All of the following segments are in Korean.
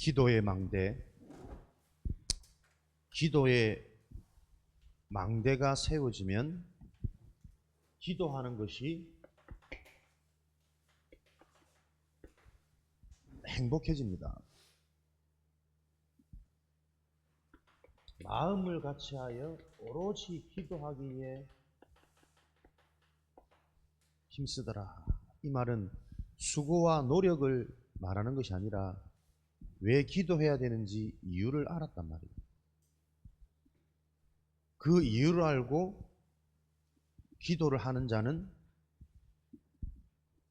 기도의 망대, 기도의 망대가 세워지면 기도하는 것이 행복해집니다. 마음을 같이하여 오롯이 기도하기에 힘쓰더라. 이 말은 수고와 노력을 말하는 것이 아니라 왜 기도해야 되는지 이유를 알았단 말이에요. 그 이유를 알고 기도를 하는 자는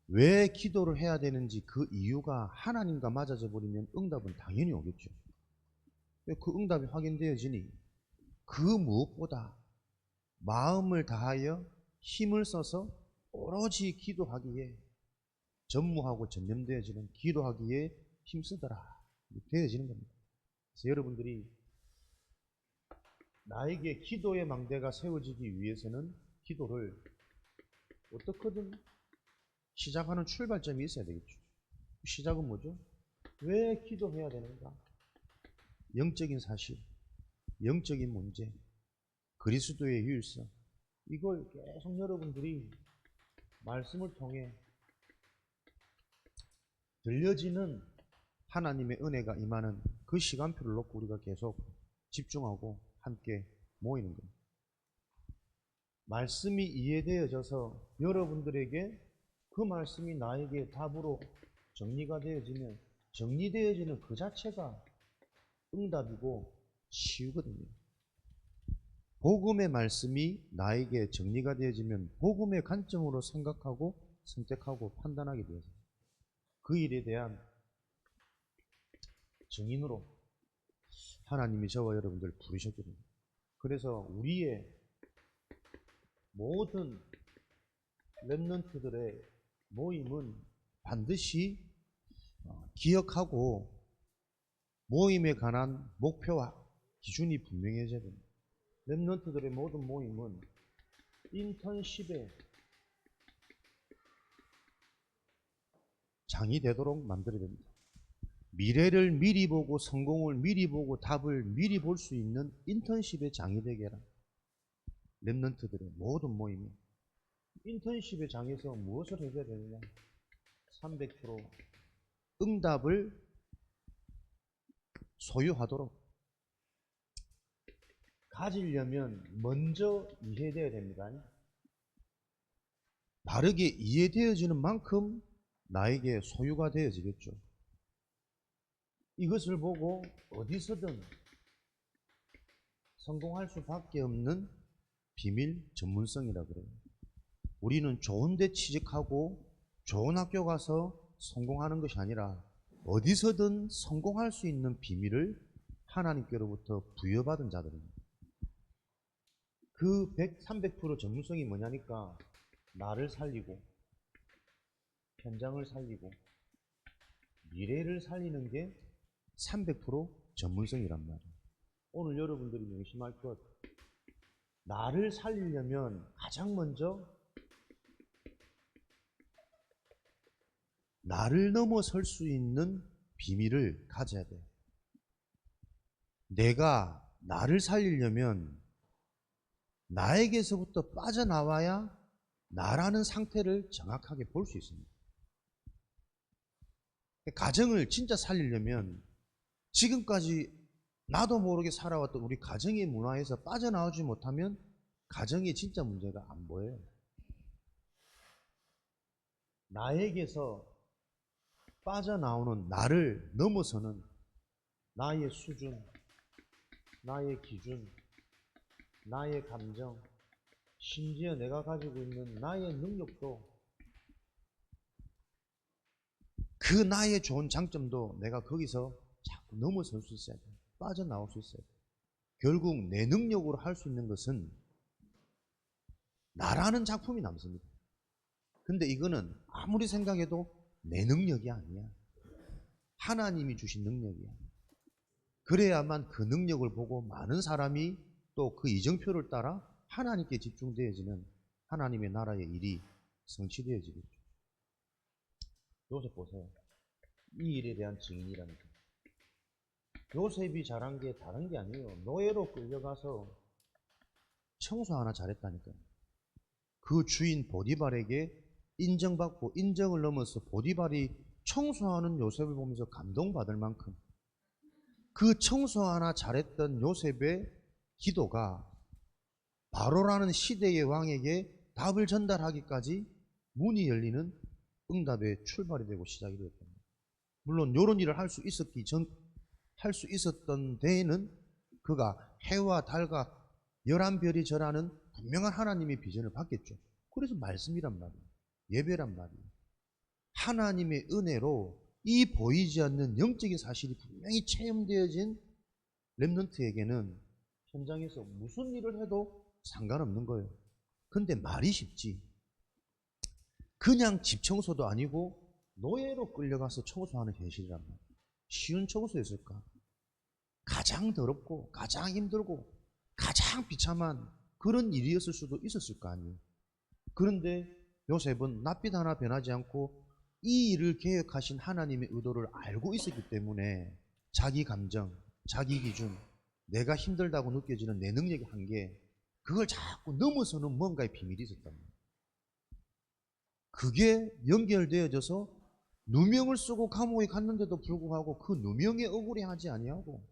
왜 기도를 해야 되는지 그 이유가 하나님과 맞아져 버리면 응답은 당연히 오겠죠. 그 응답이 확인되어지니 그 무엇보다 마음을 다하여 힘을 써서 오로지 기도하기에 전무하고 전념되어지는 기도하기에 힘쓰더라 되어지는 겁니다. 그래서 여러분들이 나에게 기도의 망대가 세워지기 위해서는 기도를 어떻게든 시작하는 출발점이 있어야 되겠죠. 시작은 뭐죠? 왜 기도해야 되는가? 영적인 사실, 영적인 문제, 그리스도의 유일성, 이걸 계속 여러분들이 말씀을 통해 들려지는 하나님의 은혜가 임하는 그 시간표를 놓고 우리가 계속 집중하고 함께 모이는 겁니다. 말씀이 이해되어져서 여러분들에게 그 말씀이 나에게 답으로 정리가 되어지면 정리되어지는 그 자체가 응답이고 치유거든요. 복음의 말씀이 나에게 정리가 되어지면 복음의 관점으로 생각하고 선택하고 판단하게 되어서 그 일에 대한 증인으로 하나님이 저와 여러분들을 부르셨거든요. 그래서 우리의 모든 렘넌트들의 모임은 반드시 기억하고 모임에 관한 목표와 기준이 분명해져야 됩니다. 렘넌트들의 모든 모임은 인턴십의 장이 되도록 만들어야 됩니다. 미래를 미리 보고 성공을 미리 보고 답을 미리 볼 수 있는 인턴십의 장이 되게 해라. 렘넌트들의 모든 모임이 인턴십의 장에서 무엇을 해줘야 되느냐? 300% 응답을 소유하도록 가지려면 먼저 이해되어야 됩니다. 바르게 이해되어지는 만큼 나에게 소유가 되어지겠죠. 이것을 보고 어디서든 성공할 수밖에 없는 비밀 전문성이라 그래요. 우리는 좋은 데 취직하고 좋은 학교 가서 성공하는 것이 아니라 어디서든 성공할 수 있는 비밀을 하나님께로부터 부여받은 자들입니다. 그 300% 전문성이 뭐냐니까 나를 살리고 현장을 살리고 미래를 살리는 게 300% 전문성이란 말이에요. 오늘 여러분들이 명심할 것, 나를 살리려면 가장 먼저 나를 넘어설 수 있는 비밀을 가져야 돼요. 내가 나를 살리려면 나에게서부터 빠져나와야 나라는 상태를 정확하게 볼 수 있습니다. 가정을 진짜 살리려면 지금까지 나도 모르게 살아왔던 우리 가정의 문화에서 빠져나오지 못하면 가정의 진짜 문제가 안 보여요. 나에게서 빠져나오는 나를 넘어서는 나의 수준, 나의 기준, 나의 감정, 심지어 내가 가지고 있는 나의 능력도 그 나의 좋은 장점도 내가 거기서 자꾸 넘어설 수 있어야 돼요. 빠져나올 수 있어야 돼요. 결국 내 능력으로 할 수 있는 것은 나라는 작품이 남습니다. 근데 이거는 아무리 생각해도 내 능력이 아니야. 하나님이 주신 능력이야. 그래야만 그 능력을 보고 많은 사람이 또 그 이정표를 따라 하나님께 집중되어지는 하나님의 나라의 일이 성취되어지겠죠. 여기서 보세요. 이 일에 대한 증인이라는 거. 요셉이 잘한 게 다른 게 아니에요. 노예로 끌려가서 청소 하나 잘했다니까요. 그 주인 보디발에게 인정받고 인정을 넘어서 보디발이 청소하는 요셉을 보면서 감동받을 만큼 그 청소 하나 잘했던 요셉의 기도가 바로라는 시대의 왕에게 답을 전달하기까지 문이 열리는 응답의 출발이 되고 시작이 되었습니다. 물론 이런 일을 할 수 있었던 데에는 그가 해와 달과 11별이 절하는 분명한 하나님의 비전을 받겠죠. 그래서 말씀이란 말이에요. 예배란 말이에요. 하나님의 은혜로 이 보이지 않는 영적인 사실이 분명히 체험되어진 렘넌트에게는 현장에서 무슨 일을 해도 상관없는 거예요. 근데 말이 쉽지. 그냥 집 청소도 아니고 노예로 끌려가서 청소하는 현실이란 말이에요. 쉬운 청소였을까? 가장 더럽고 가장 힘들고 가장 비참한 그런 일이었을 수도 있었을 거 아니에요. 그런데 요셉은 낯빛 하나 변하지 않고 이 일을 계획하신 하나님의 의도를 알고 있었기 때문에 자기 감정, 자기 기준, 내가 힘들다고 느껴지는 내 능력의 한계, 그걸 자꾸 넘어서는 뭔가의 비밀이 있었단 말이에요. 그게 연결되어져서 누명을 쓰고 감옥에 갔는데도 불구하고 그 누명에 억울해하지 아니하고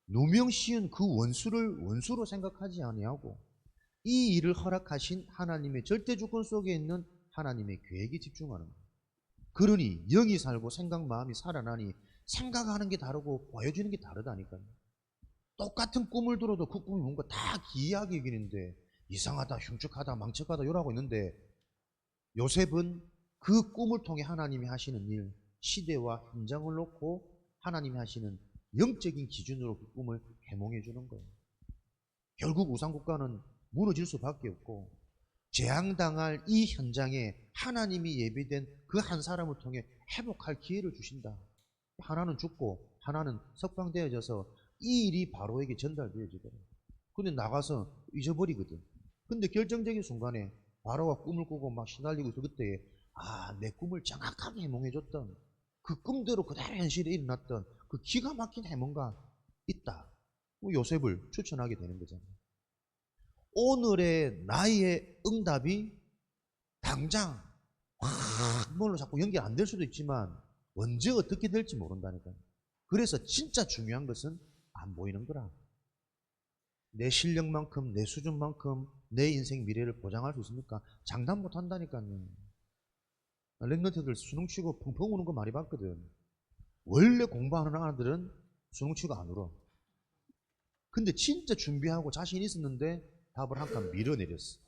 누명 씌운 그 원수를 원수로 생각하지 아니하고 이 일을 허락하신 하나님의 절대 주권 속에 있는 하나님의 계획에 집중하는 거예요. 그러니 영이 살고 생각 마음이 살아나니 생각하는 게 다르고 보여주는 게 다르다니까요. 똑같은 꿈을 들어도 그 꿈이 뭔가 다 기이하게 여기는데 이상하다, 흉측하다, 망측하다 이러고 있는데 요셉은 그 꿈을 통해 하나님이 하시는 일, 시대와 현장을 놓고 하나님이 하시는 영적인 기준으로 그 꿈을 해몽해 주는 거예요. 결국 우상국가는 무너질 수밖에 없고 재앙당할 이 현장에 하나님이 예비된 그 한 사람을 통해 회복할 기회를 주신다. 하나는 죽고 하나는 석방되어져서 이 일이 바로에게 전달되어지더래요. 근데 나가서 잊어버리거든. 근데 결정적인 순간에 바로가 꿈을 꾸고 막 시달리고 있을 그때에 내 꿈을 정확하게 해몽해줬던 그 꿈대로 그대로 현실에 일어났던 그 기가 막힌 해몽가 있다. 요셉을 추천하게 되는 거잖아요. 오늘의 나의 응답이 당장 뭘로 자꾸 연결 안 될 수도 있지만 언제 어떻게 될지 모른다니까요. 그래서 진짜 중요한 것은 안 보이는 거라. 내 실력만큼 내 수준만큼 내 인생 미래를 보장할 수 있습니까? 장담 못 한다니까요. 랩런트들 수능 치고 펑펑 우는 거 많이 봤거든. 원래 공부하는 아들은 수능 치고 안 울어. 근데 진짜 준비하고 자신 있었는데 답을 한 칸 밀어내렸어.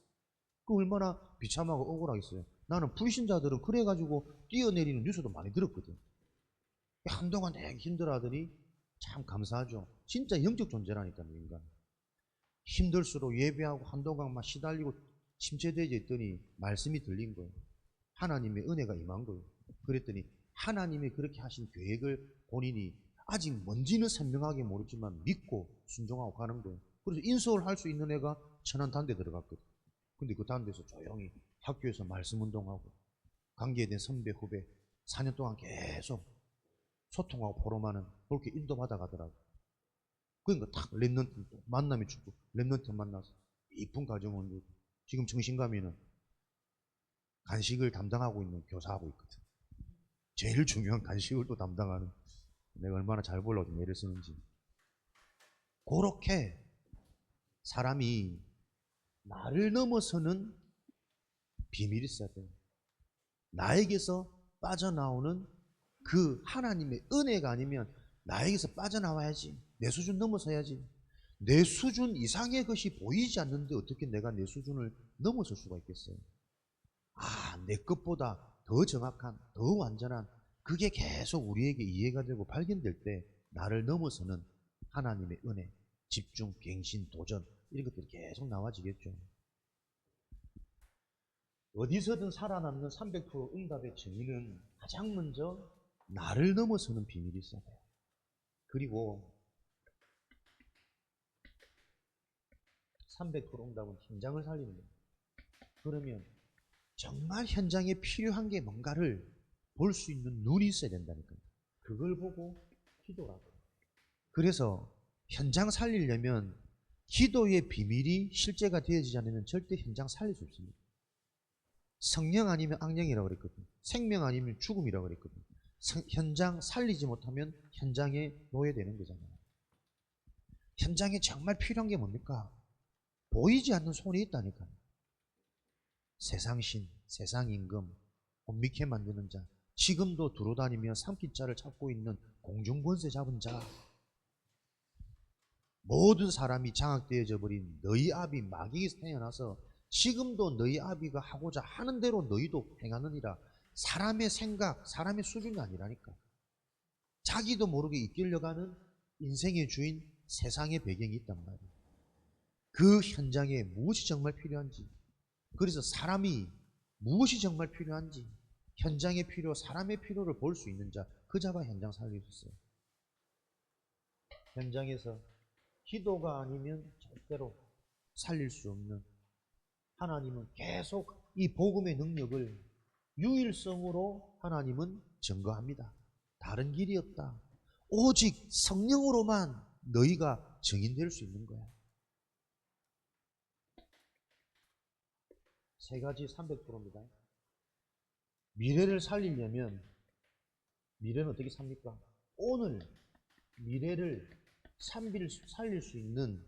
그 얼마나 비참하고 억울하겠어요. 나는 불신자들은 그래가지고 뛰어내리는 뉴스도 많이 들었거든. 한동안 되게 힘들어하더니 참 감사하죠. 진짜 영적 존재라니까요, 인간. 힘들수록 예배하고 한동안 막 시달리고 침체되어 있더니 말씀이 들린 거예요. 하나님의 은혜가 임한 거예요. 그랬더니 하나님이 그렇게 하신 계획을 본인이 아직 뭔지는 선명하게 모르지만 믿고 순종하고 가는 거예요. 그래서 인서울 할 수 있는 애가 천안단대 들어갔거든. 근데 그 단대에서 조용히 학교에서 말씀 운동하고 관계에 대한 선배, 후배 4년 동안 계속 소통하고 포럼하는 그렇게 인도받아 가더라고. 그러니까 딱 랩런트 만남이 죽고 랩런트 만나서 이쁜 가정을 이루고 지금 정신가면은 간식을 담당하고 있는 교사하고 있거든. 제일 중요한 간식을 또 담당하는, 내가 얼마나 잘 보려고 좀 애를 쓰는지. 그렇게 사람이 나를 넘어서는 비밀이 있어야 돼요. 나에게서 빠져나오는 그 하나님의 은혜가 아니면 나에게서 빠져나와야지. 내 수준 넘어서야지. 내 수준 이상의 것이 보이지 않는데 어떻게 내가 내 수준을 넘어설 수가 있겠어요? 내 것보다 더 정확한, 더 완전한, 그게 계속 우리에게 이해가 되고 발견될 때 나를 넘어서는 하나님의 은혜, 집중, 갱신, 도전, 이런 것들이 계속 나와지겠죠. 어디서든 살아남는 300% 응답의 정의는 가장 먼저 나를 넘어서는 비밀이 있어요. 그리고 300% 응답은 현장을 살리는 거예요. 그러면 정말 현장에 필요한 게 뭔가를 볼 수 있는 눈이 있어야 된다니까요. 그걸 보고 기도라고. 그래서 현장 살리려면 기도의 비밀이 실제가 되어지지 않으면 절대 현장 살릴 수 없습니다. 성령 아니면 악령이라고 그랬거든. 생명 아니면 죽음이라고 그랬거든. 현장 살리지 못하면 현장에 노예되는 거잖아요. 현장에 정말 필요한 게 뭡니까? 보이지 않는 손이 있다니까요. 세상신, 세상임금, 혼미케 만드는 자, 지금도 두루다니며 삼키자를 찾고 있는 공중권세 잡은 자, 모든 사람이 장악되어져 버린 너희 아비 마귀에서 태어나서 지금도 너희 아비가 하고자 하는 대로 너희도 행하느니라. 사람의 생각, 사람의 수준이 아니라니까. 자기도 모르게 이끌려가는 인생의 주인 세상의 배경이 있단 말이에요. 그 현장에 무엇이 정말 필요한지, 그래서 사람이 무엇이 정말 필요한지, 현장의 필요, 사람의 필요를 볼 수 있는 자, 그 자가 현장 살릴 수 있어요. 현장에서 기도가 아니면 절대로 살릴 수 없는, 하나님은 계속 이 복음의 능력을 유일성으로 하나님은 증거합니다. 다른 길이 없다. 오직 성령으로만 너희가 증인될 수 있는 거야. 세 가지 300%입니다. 미래를 살리려면, 미래는 어떻게 삽니까? 오늘 미래를 살릴 수 있는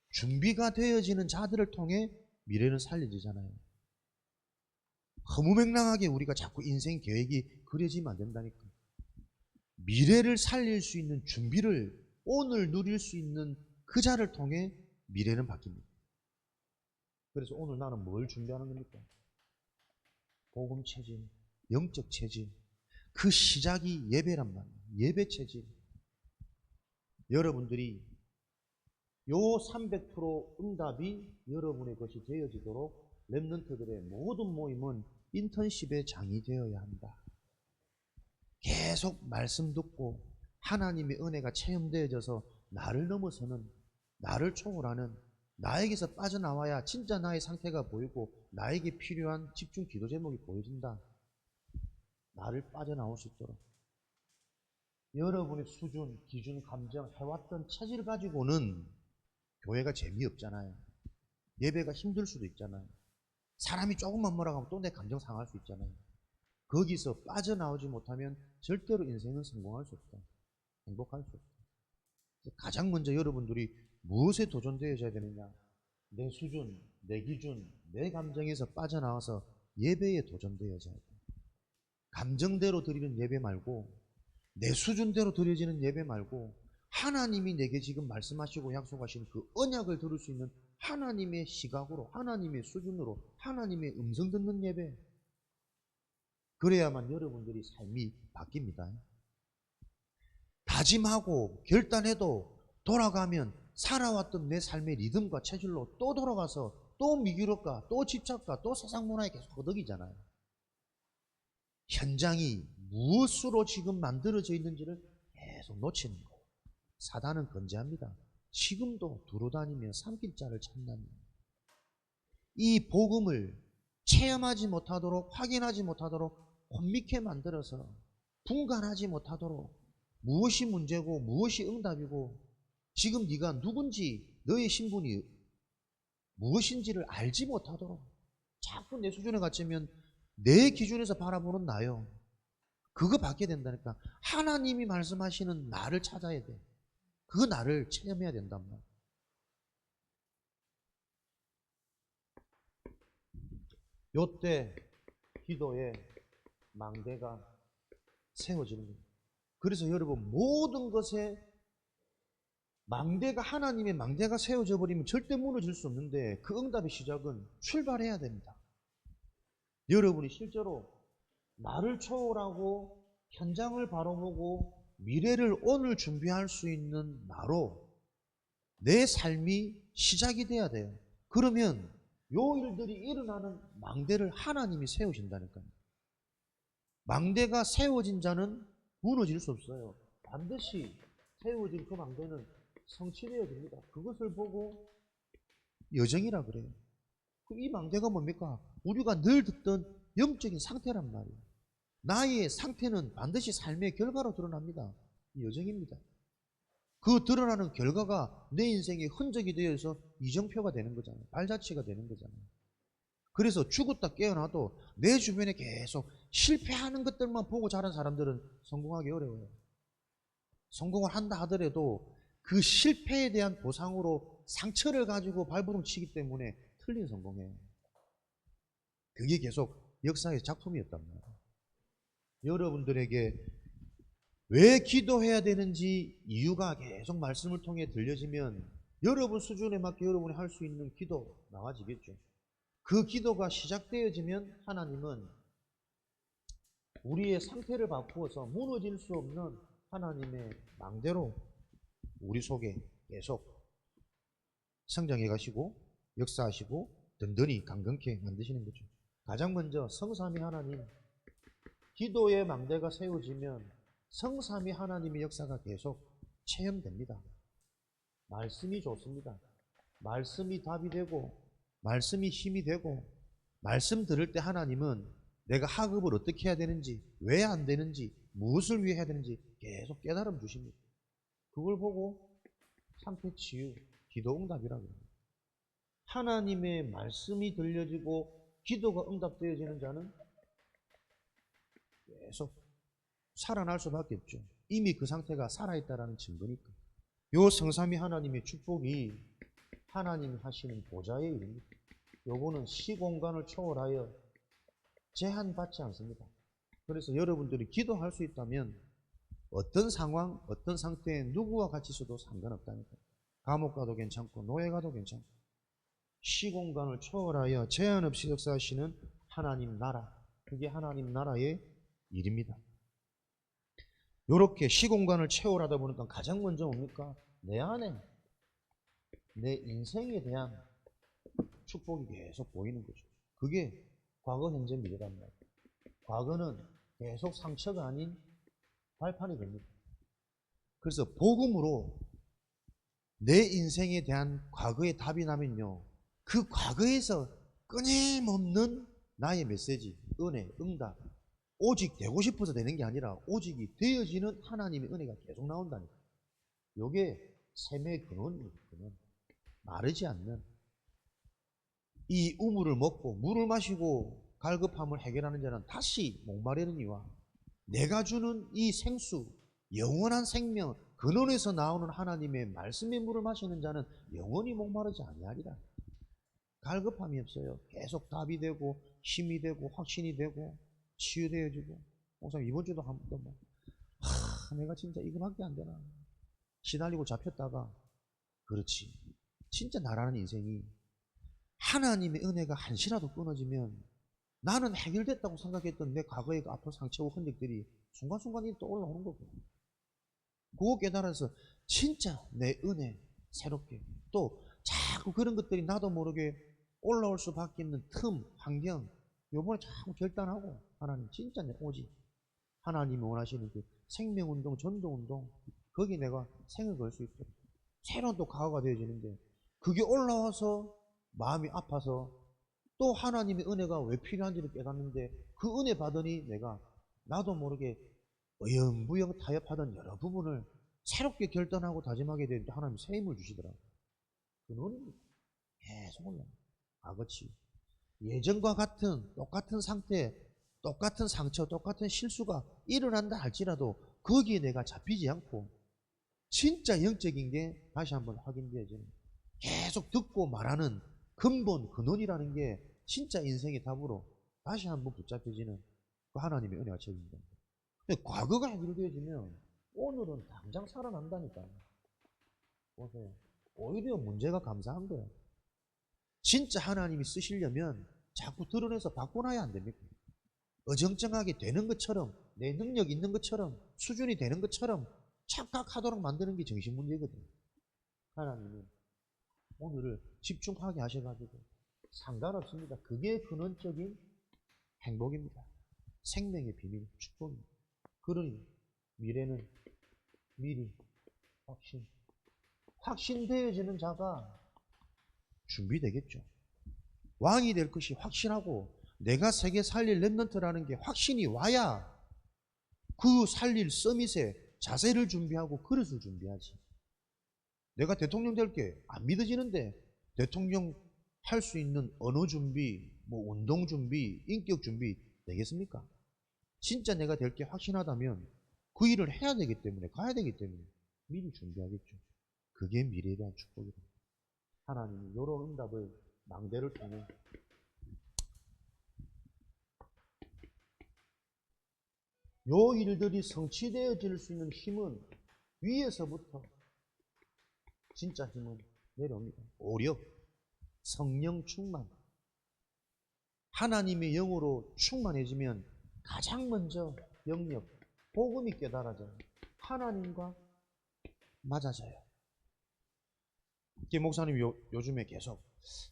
준비가 되어지는 자들을 통해 미래는 살려지잖아요. 허무맹랑하게 우리가 자꾸 인생 계획이 그려지면 안 된다니까. 미래를 살릴 수 있는 준비를 오늘 누릴 수 있는 그 자를 통해 미래는 바뀝니다. 그래서 오늘 나는 뭘 준비하는 겁니까? 복음 체질, 영적 체질. 그 시작이 예배란 말이에요. 예배 체질. 여러분들이 요 300% 응답이 여러분의 것이 되어지도록 렘넌트들의 모든 모임은 인턴십의 장이 되어야 한다. 계속 말씀 듣고 하나님의 은혜가 체험되어져서 나를 넘어서는, 나를 초월하는, 나에게서 빠져나와야 진짜 나의 상태가 보이고 나에게 필요한 집중 기도 제목이 보여진다. 나를 빠져나올 수 있도록. 여러분의 수준, 기준, 감정, 해왔던 체질 가지고는 교회가 재미없잖아요. 예배가 힘들 수도 있잖아요. 사람이 조금만 뭐라고 하면 또 내 감정 상할 수 있잖아요. 거기서 빠져나오지 못하면 절대로 인생은 성공할 수 없다. 행복할 수 없다. 가장 먼저 여러분들이 무엇에 도전되어져야 되느냐? 내 수준, 내 기준, 내 감정에서 빠져나와서 예배에 도전되어져야 돼. 감정대로 드리는 예배 말고, 내 수준대로 드려지는 예배 말고, 하나님이 내게 지금 말씀하시고 약속하신 그 언약을 들을 수 있는 하나님의 시각으로, 하나님의 수준으로, 하나님의 음성 듣는 예배. 그래야만 여러분들이 삶이 바뀝니다. 다짐하고 결단해도 돌아가면 살아왔던 내 삶의 리듬과 체질로 또 돌아가서 또 미기록과 또 집착과 또 세상 문화에 계속 허덕이잖아요. 현장이 무엇으로 지금 만들어져 있는지를 계속 놓치는 거예요. 사단은 건재합니다. 지금도 두루다니며 삼킬 자를 찾나니. 이 복음을 체험하지 못하도록, 확인하지 못하도록 혼미케 만들어서 분간하지 못하도록 무엇이 문제고 무엇이 응답이고 지금 네가 누군지, 너의 신분이 무엇인지를 알지 못하도록 자꾸 내 수준에 갇히면 내 기준에서 바라보는 나요. 그거 받게 된다니까. 하나님이 말씀하시는 나를 찾아야 돼. 그 나를 체험해야 된단 말이야. 요때 기도에 망대가 세워지는 거예요. 그래서 여러분 모든 것에 망대가, 하나님의 망대가 세워져 버리면 절대 무너질 수 없는데 그 응답의 시작은 출발해야 됩니다. 여러분이 실제로 나를 초월하고 현장을 바라보고 미래를 오늘 준비할 수 있는 나로 내 삶이 시작이 돼야 돼요. 그러면 요 일들이 일어나는 망대를 하나님이 세우신다니까요. 망대가 세워진 자는 무너질 수 없어요. 반드시 세워진 그 망대는 성취되어집니다. 그것을 보고 여정이라 그래요. 이 망대가 뭡니까? 우리가 늘 듣던 영적인 상태란 말이에요. 나의 상태는 반드시 삶의 결과로 드러납니다. 여정입니다. 그 드러나는 결과가 내 인생의 흔적이 되어서 이정표가 되는 거잖아요. 발자취가 되는 거잖아요. 그래서 죽었다 깨어나도 내 주변에 계속 실패하는 것들만 보고 자란 사람들은 성공하기 어려워요. 성공을 한다 하더라도 그 실패에 대한 보상으로 상처를 가지고 발버둥 치기 때문에 틀린 성공이에요. 그게 계속 역사의 작품이었단 말이에요. 여러분들에게 왜 기도해야 되는지 이유가 계속 말씀을 통해 들려지면 여러분 수준에 맞게 여러분이 할 수 있는 기도 나와지겠죠. 그 기도가 시작되어지면 하나님은 우리의 상태를 바꾸어서 무너질 수 없는 하나님의 망대로 우리 속에 계속 성장해 가시고 역사하시고 든든히 강건케 만드시는 거죠. 가장 먼저 성삼위 하나님, 기도의 망대가 세워지면 성삼위 하나님의 역사가 계속 체험됩니다. 말씀이 좋습니다. 말씀이 답이 되고 말씀이 힘이 되고 말씀 들을 때 하나님은 내가 학업을 어떻게 해야 되는지, 왜 안 되는지, 무엇을 위해 해야 되는지 계속 깨달음 주십니다. 그걸 보고 상태 치유, 기도 응답이라고 합니다. 하나님의 말씀이 들려지고 기도가 응답되어지는 자는 계속 살아날 수밖에 없죠. 이미 그 상태가 살아있다라는 증거니까. 요 성삼위 하나님의 축복이 하나님이 하시는 보좌의 일입니다. 요거는 시공간을 초월하여 제한받지 않습니다. 그래서 여러분들이 기도할 수 있다면 어떤 상황, 어떤 상태에 누구와 같이 있어도 상관없다니까. 감옥 가도 괜찮고 노예 가도 괜찮고 시공간을 초월하여 제한 없이 역사하시는 하나님 나라, 그게 하나님 나라의 일입니다. 이렇게 시공간을 초월하다 보니까 가장 먼저 뭡니까? 내 안에 내 인생에 대한 축복이 계속 보이는 거죠. 그게 과거, 현재, 미래란 말이에요. 과거는 계속 상처가 아닌 발판이 됩니다. 그래서 복음으로 내 인생에 대한 과거의 답이 나면요, 그 과거에서 끊임없는 나의 메시지, 은혜, 응답, 오직 되고 싶어서 되는 게 아니라 오직이 되어지는 하나님의 은혜가 계속 나온다니까. 이게 샘의 근원입니다. 근원. 마르지 않는 이 우물을 먹고 물을 마시고 갈급함을 해결하는 자는 다시 목마르니와 내가 주는 이 생수, 영원한 생명, 근원에서 나오는 하나님의 말씀의 물을 마시는 자는 영원히 목마르지 아니하리라. 갈급함이 없어요. 계속 답이 되고 힘이 되고 확신이 되고 치유되어지고. 목사님 이번 주도 한 번 뭐, 내가 진짜 이거밖에 안 되나 시달리고 잡혔다가, 그렇지, 진짜 나라는 인생이 하나님의 은혜가 한시라도 끊어지면 나는 해결됐다고 생각했던 내 과거의 아픈 상처와 흔적들이 순간순간 또 올라오는 거고, 그거 깨달아서 진짜 내 은혜 새롭게 또 자꾸 그런 것들이 나도 모르게 올라올 수밖에 없는 틈, 환경, 요번에 자꾸 결단하고 하나님 진짜 내 오직 하나님이 원하시는 그 생명운동, 전도운동, 거기 내가 생을 걸 수 있도록 새로운 또 각오가 되어지는데, 그게 올라와서 마음이 아파서 또 하나님의 은혜가 왜 필요한지를 깨닫는데, 그 은혜 받으니 내가 나도 모르게 어영부영 타협하던 여러 부분을 새롭게 결단하고 다짐하게 되는데 하나님이 새 힘을 주시더라고요. 그 논입니다. 계속 올라요. 과거치. 예전과 같은 똑같은 상태, 똑같은 상처, 똑같은 실수가 일어난다 할지라도 거기에 내가 잡히지 않고 진짜 영적인 게 다시 한번 확인되어지는, 계속 듣고 말하는 근본, 근원이라는 게 진짜 인생의 답으로 다시 한번 붙잡혀지는 그 하나님의 은혜가 책임입니다. 근데 과거가 해결되어지면 오늘은 당장 살아난다니까요. 보세요. 오히려 문제가 감사한 거예요. 진짜 하나님이 쓰시려면 자꾸 드러내서 바꿔놔야 안 됩니까? 어정쩡하게 되는 것처럼, 내 능력 있는 것처럼, 수준이 되는 것처럼 착각하도록 만드는 게 정신문제거든요. 하나님은 오늘을 집중하게 하셔가지고 상관없습니다. 그게 근원적인 행복입니다. 생명의 비밀, 축복입니다. 그러니 미래는 미리 확신되어지는 자가 준비되겠죠. 왕이 될 것이 확실하고 내가 세계 살릴 렘넌트라는 게 확신이 와야 그 살릴 서밋에 자세를 준비하고 그릇을 준비하지. 내가 대통령 될게 안 믿어지는데 대통령 할 수 있는 언어 준비, 뭐 운동 준비, 인격 준비 되겠습니까? 진짜 내가 될 게 확신하다면 그 일을 해야 되기 때문에, 가야 되기 때문에 미리 준비하겠죠. 그게 미래에 대한 축복이다. 하나님이 이런 응답을 망대를 통해 요 일들이 성취되어질 수 있는 힘은 위에서부터 진짜 힘은 내려옵니다. 오력, 성령 충만. 하나님의 영으로 충만해지면 가장 먼저 영역, 복음이 깨달아져요. 하나님과 맞아져요. 목사님 요즘에 계속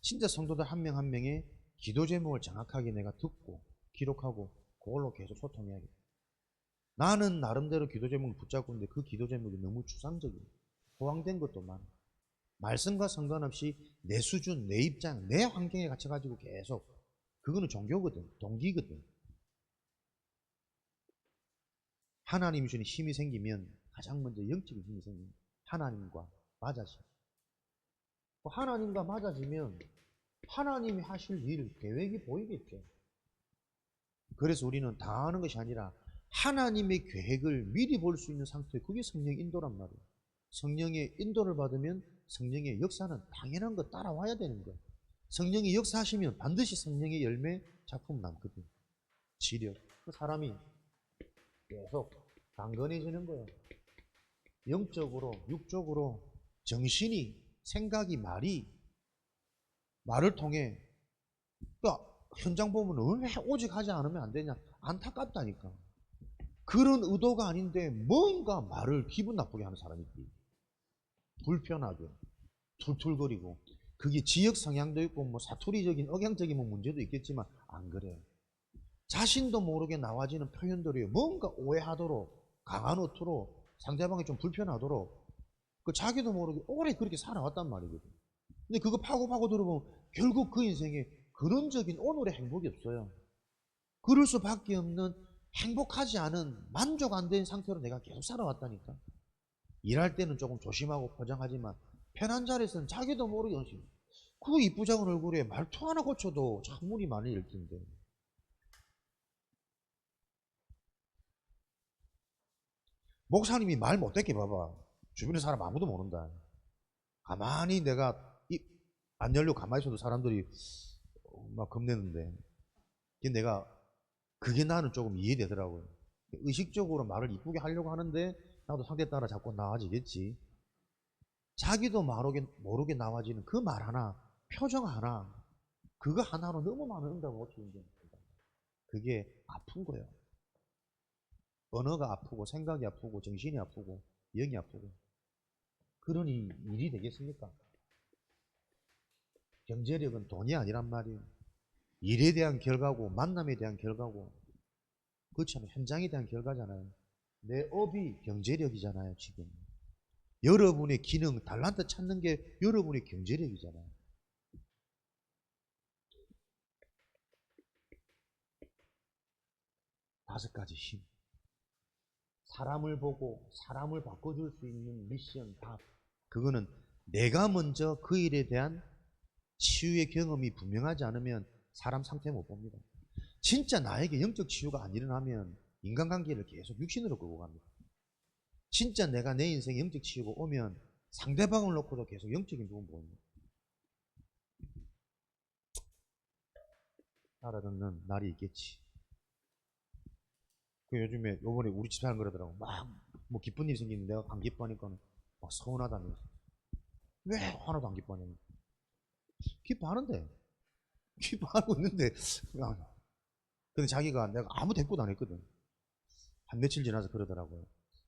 진짜 성도들 한 명 한 명의 기도 제목을 정확하게 내가 듣고 기록하고 그걸로 계속 소통해야겠다. 나는 나름대로 기도 제목을 붙잡고 있는데 그 기도 제목이 너무 추상적이에요. 호황된 것도 많아. 말씀과 상관없이 내 수준, 내 입장, 내 환경에 갇혀가지고 계속 그거는 종교거든, 동기거든. 하나님이 주는 힘이 생기면 가장 먼저 영적인 힘이 생깁니다. 하나님과 맞아지고 하나님과 맞아지면 하나님이 하실 일, 계획이 보이겠죠. 그래서 우리는 다 아는 것이 아니라 하나님의 계획을 미리 볼 수 있는 상태, 그게 성령 인도란 말이에요. 성령의 인도를 받으면 성령의 역사는 당연한 거 따라와야 되는 거예요. 성령이 역사하시면 반드시 성령의 열매 작품 남거든요. 지력. 그 사람이 계속 강건해지는 거예요. 영적으로, 육적으로, 정신이, 생각이, 말을 통해, 그러니까 현장 보면 왜 오직 하지 않으면 안 되냐? 안타깝다니까. 그런 의도가 아닌데 뭔가 말을 기분 나쁘게 하는 사람이 있지. 불편하게, 툴툴거리고. 그게 지역 성향도 있고 뭐 사투리적인 억양적인 뭐 문제도 있겠지만 안 그래요. 자신도 모르게 나와지는 표현들이 뭔가 오해하도록 강한 어투로 상대방이 좀 불편하도록 그 자기도 모르게 오래 그렇게 살아왔단 말이거든. 근데 그거 파고 들어보면 결국 그 인생에 근원적인 오늘의 행복이 없어요. 그럴 수밖에 없는 행복하지 않은 만족 안 된 상태로 내가 계속 살아왔다니까. 일할 때는 조금 조심하고 포장하지만 편한 자리에서는 자기도 모르게 그 이쁘장한 얼굴에 말투 하나 고쳐도 찬물이 많이 일 텐데. 목사님이 말 못했게 봐봐. 주변에 사람 아무도 모른다. 가만히 내가 입 안 열려 가만히 있어도 사람들이 막 겁내는데 내가 그게 나는 조금 이해되더라고요. 의식적으로 말을 이쁘게 하려고 하는데 나도 상대 따라 자꾸 나아지겠지. 자기도 모르게 나와지는 그 말 하나, 표정 하나, 그거 하나로 너무 많은 응답을 얻히는 거예요. 그게 아픈 거예요. 언어가 아프고 생각이 아프고 정신이 아프고 영이 아프고 그러니 일이 되겠습니까? 경제력은 돈이 아니란 말이에요. 일에 대한 결과고 만남에 대한 결과고 그렇잖아요. 현장에 대한 결과잖아요. 내 업이 경제력이잖아요. 지금 여러분의 기능, 달란트 찾는 게 여러분의 경제력이잖아요. 다섯 가지 힘. 사람을 보고 사람을 바꿔줄 수 있는 미션, 답. 그거는 내가 먼저 그 일에 대한 치유의 경험이 분명하지 않으면 사람 상태 못 봅니다. 진짜 나에게 영적 치유가 안 일어나면 인간관계를 계속 육신으로 끌고 갑니다. 진짜 내가 내 인생에 영적 치유가 오면 상대방을 놓고도 계속 영적인 부분 보입니다. 알아듣는 날이 있겠지. 그 요즘에 요번에 우리 집사람 그러더라고. 막 뭐 기쁜 일이 생기는데 내가 안 기뻐하니까는 막 서운하다면서. 왜 하나도 안 기뻐하냐면. 기뻐하는데. 기뻐하고 있는데. 근데 자기가 내가 아무 대꾸도 안 했거든. 한 며칠 지나서 그러더라고요.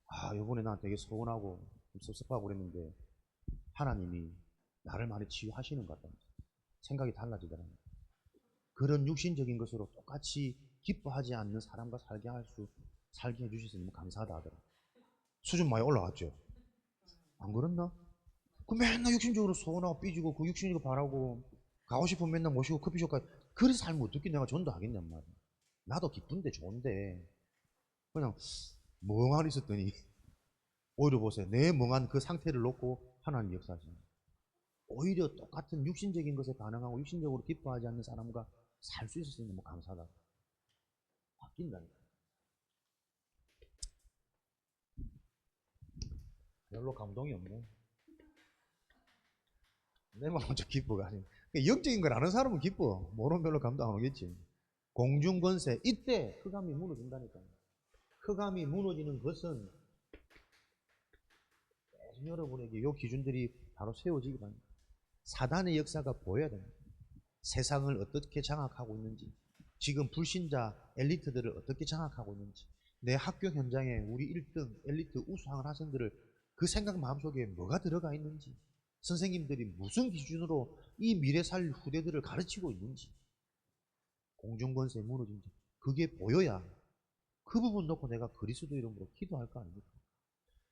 아, 요번에 나 되게 서운하고 좀 섭섭하고 그랬는데 하나님이 나를 많이 치유하시는 것 같다. 생각이 달라지더라고요. 그런 육신적인 것으로 똑같이 기뻐하지 않는 사람과 살게 해주셔서 너무 감사하다 하더라고요. 수준 많이 올라갔죠? 안 그렇나? 그 맨날 육신적으로 서운하고 삐지고 그 육신적으로 바라고 가고 싶으면 맨날 모시고 커피숍까지 그래서 삶을 어떻게 내가 전도하겠냔 말이야. 나도 기쁜데 좋은데 그냥 멍하니 있었더니 오히려 보세요. 내 멍한 그 상태를 놓고 하나님 역사하시는 거예요. 오히려 똑같은 육신적인 것에 반응하고 육신적으로 기뻐하지 않는 사람과 살 수 있었으니 너무 감사하다. 바뀐다니까. 별로 감동이 없네. 내만 먼저 기뻐가 아니고. 영적인 걸 아는 사람은 기뻐. 모르면 별로 감동 안 오겠지. 공중권세, 이때 흑암이 무너진다니까요. 흑암이 무너지는 것은 여러분에게 이 기준들이 바로 세워지기 바랍니다. 사단의 역사가 보여야 됩니다. 세상을 어떻게 장악하고 있는지, 지금 불신자 엘리트들을 어떻게 장악하고 있는지, 내 학교 현장에 우리 1등 엘리트 우수한 학생들을 그 생각 마음속에 뭐가 들어가 있는지, 선생님들이 무슨 기준으로 이 미래 살 후대들을 가르치고 있는지, 공중권세 무너진지 그게 보여야 그 부분 놓고 내가 그리스도 이름으로 기도할 거 아닙니까?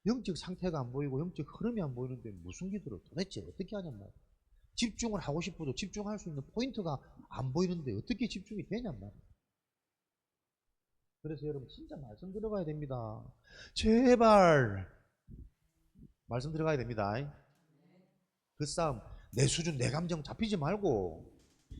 영적 상태가 안 보이고 영적 흐름이 안 보이는데 무슨 기도를 도대체 어떻게 하냔 말이야. 집중을 하고 싶어도 집중할 수 있는 포인트가 안 보이는데 어떻게 집중이 되냔 말이야. 그래서 여러분 진짜 말씀 들어가야 됩니다. 제발 말씀 들어가야 됩니다. 그 싸움 내 수준 내 감정 잡히지 말고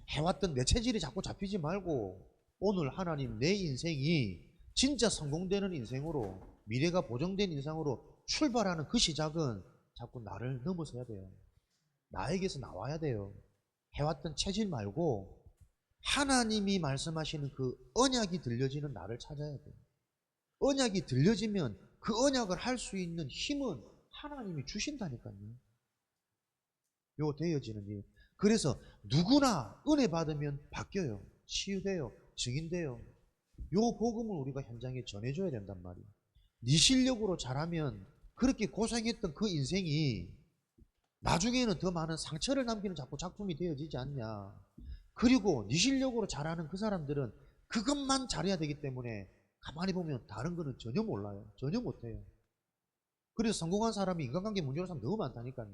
해왔던 내 체질이 자꾸 잡히지 말고 오늘 하나님 내 인생이 진짜 성공되는 인생으로 미래가 보정된 인생으로 출발하는 그 시작은 자꾸 나를 넘어서야 돼요. 나에게서 나와야 돼요. 해왔던 체질 말고 하나님이 말씀하시는 그 언약이 들려지는 나를 찾아야 돼요. 언약이 들려지면 그 언약을 할 수 있는 힘은 하나님이 주신다니까요. 요 되어지는 일. 그래서 누구나 은혜 받으면 바뀌어요. 치유돼요. 증인돼요. 요 복음을 우리가 현장에 전해줘야 된단 말이에요. 네 실력으로 잘하면 그렇게 고생했던 그 인생이 나중에는 더 많은 상처를 남기는 자꾸 작품이 되어지지 않냐. 그리고 네 실력으로 잘하는 그 사람들은 그것만 잘해야 되기 때문에 가만히 보면 다른 거는 전혀 몰라요. 전혀 못해요. 그래서 성공한 사람이 인간관계 문제로 사람 너무 많다니까요.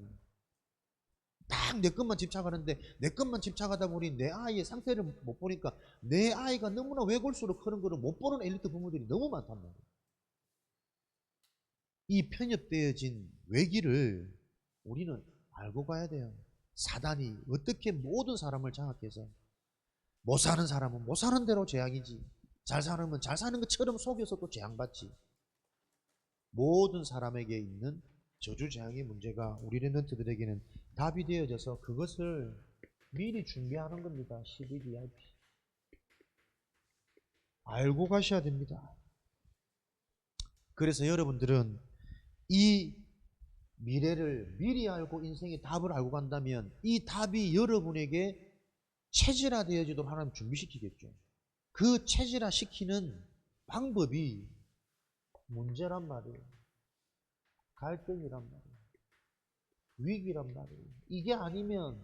딱 내 것만 집착하는데 내 것만 집착하다 보니 내 아이의 상태를 못 보니까 내 아이가 너무나 외골수로 크는 거를 못 보는 엘리트 부모들이 너무 많단 말이에요. 이 편협되어진 외기를 우리는 알고 가야 돼요. 사단이 어떻게 모든 사람을 장악해서 못 사는 사람은 못 사는 대로 재앙이지, 잘 사람은 잘 사는 것처럼 속여서 또 재앙받지. 모든 사람에게 있는 저주 재앙의 문제가 우리 랩런트들에게는 답이 되어져서 그것을 미리 준비하는 겁니다. 12VIP 알고 가셔야 됩니다. 그래서 여러분들은 이 미래를 미리 알고 인생의 답을 알고 간다면 이 답이 여러분에게 체질화되어지도록 하나님 준비시키겠죠. 그 체질화 시키는 방법이 문제란 말이에요. 갈등이란 말이에요. 위기란 말이에요. 이게 아니면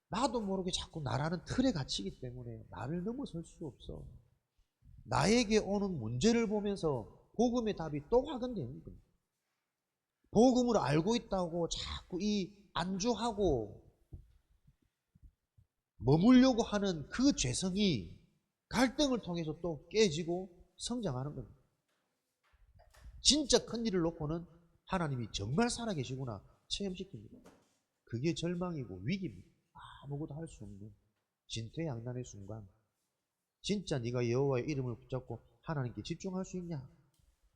나도 모르게 자꾸 나라는 틀에 갇히기 때문에 나를 넘어설 수 없어. 나에게 오는 문제를 보면서 복음의 답이 또 확인되는 겁니다. 복음을 알고 있다고 자꾸 이 안주하고 머물려고 하는 그 죄성이 갈등을 통해서 또 깨지고 성장하는 겁니다. 진짜 큰 일을 놓고는 하나님이 정말 살아계시구나 체험시킵니다. 그게 절망이고 위기입니다. 아무것도 할 수 없는 진퇴양난의 순간. 진짜 네가 여호와의 이름을 붙잡고 하나님께 집중할 수 있냐?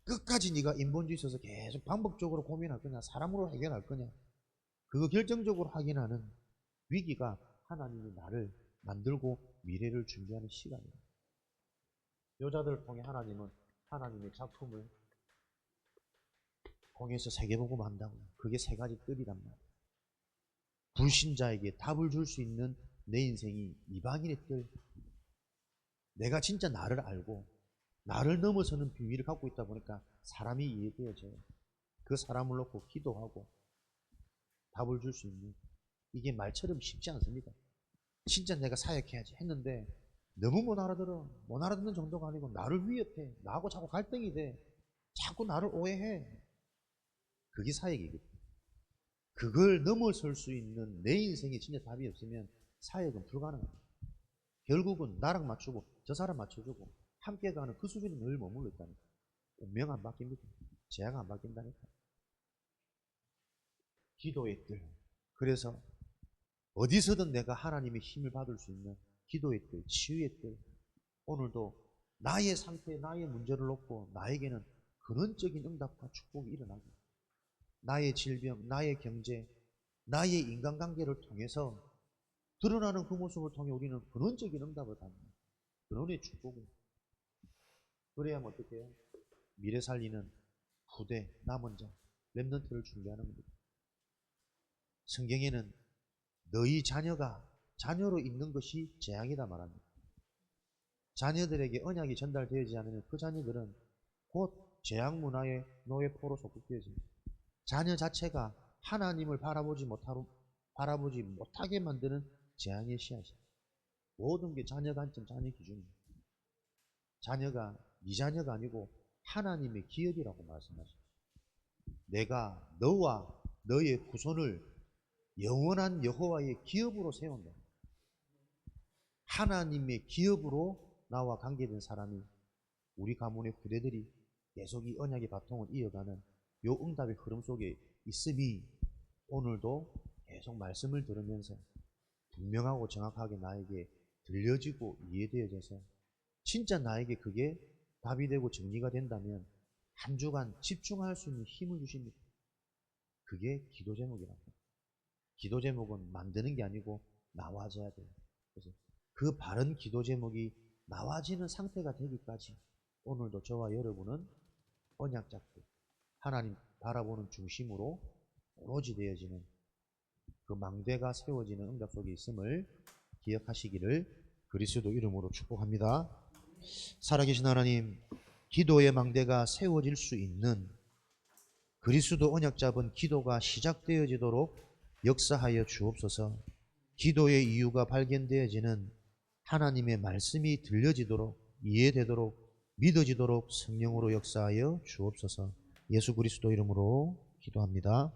끝까지 네가 인본주의 있어서 계속 반복적으로 고민할 거냐? 사람으로 해결할 거냐? 그거 결정적으로 확인하는 위기가 하나님이 나를 만들고 미래를 준비하는 시간이에요. 여자들을 통해 하나님은 하나님의 작품을 공에서 세계복음 한다고요. 그게 세 가지 뜰이란 말이에요. 불신자에게 답을 줄 수 있는 내 인생이 이방인의 뜰. 내가 진짜 나를 알고 나를 넘어서는 비밀을 갖고 있다 보니까 사람이 이해되어져요. 그 사람을 놓고 기도하고 답을 줄 수 있는, 이게 말처럼 쉽지 않습니다. 진짜 내가 사역해야지 했는데 너무 못 알아들어. 못 알아듣는 정도가 아니고 나를 위협해. 나하고 자꾸 갈등이 돼. 자꾸 나를 오해해. 그게 사역이거든. 그걸 넘어설 수 있는 내 인생에 진짜 답이 없으면 사역은 불가능합니다. 결국은 나랑 맞추고 저 사람 맞춰주고 함께 가는 그 수준이 늘 머물러 있다니까. 운명 안 바뀝니다. 제약 안 바뀐다니까. 기도의 뜰. 그래서 어디서든 내가 하나님의 힘을 받을 수 있는 기도의 뜰, 치유의 뜰. 오늘도 나의 상태, 나의 문제를 놓고 나에게는 근원적인 응답과 축복이 일어나고, 나의 질병, 나의 경제, 나의 인간관계를 통해서 드러나는 그 모습을 통해 우리는 근원적인 응답을 받는 근원의 축복을. 그래야만 어떻게 해요? 미래 살리는 후대, 남은 자, 렘넌트를 준비하는 겁니다. 성경에는 너희 자녀가 자녀로 있는 것이 재앙이다 말합니다. 자녀들에게 언약이 전달되지 않으면 그 자녀들은 곧 재앙 문화의 노예포로 속국되어집니다. 자녀 자체가 하나님을 바라보지 못하게 만드는 재앙의 씨앗입니다. 모든 게 자녀 관점, 자녀 기준입니다. 자녀가 네 자녀가 아니고 하나님의 기업이라고 말씀하십니다. 내가 너와 너의 후손을 영원한 여호와의 기업으로 세운다. 하나님의 기업으로 나와 관계된 사람이 우리 가문의 후대들이 계속 이 언약의 바통을 이어가는 요 응답의 흐름 속에 있음이 오늘도 계속 말씀을 들으면서 분명하고 정확하게 나에게 들려지고 이해되어져서 진짜 나에게 그게 답이 되고 정리가 된다면 한 주간 집중할 수 있는 힘을 주십니다. 그게 기도 제목이라고. 기도 제목은 만드는 게 아니고 나와져야 돼요. 그래서 그 바른 기도 제목이 나와지는 상태가 되기까지 오늘도 저와 여러분은 언약 잡고 하나님 바라보는 중심으로 오로지 되어지는 그 망대가 세워지는 응답 속에 있음을 기억하시기를 그리스도 이름으로 축복합니다. 살아계신 하나님, 기도의 망대가 세워질 수 있는 그리스도 언약 잡은 기도가 시작되어지도록 역사하여 주옵소서. 기도의 이유가 발견되어지는 하나님의 말씀이 들려지도록, 이해되도록, 믿어지도록 성령으로 역사하여 주옵소서. 예수 그리스도 이름으로 기도합니다.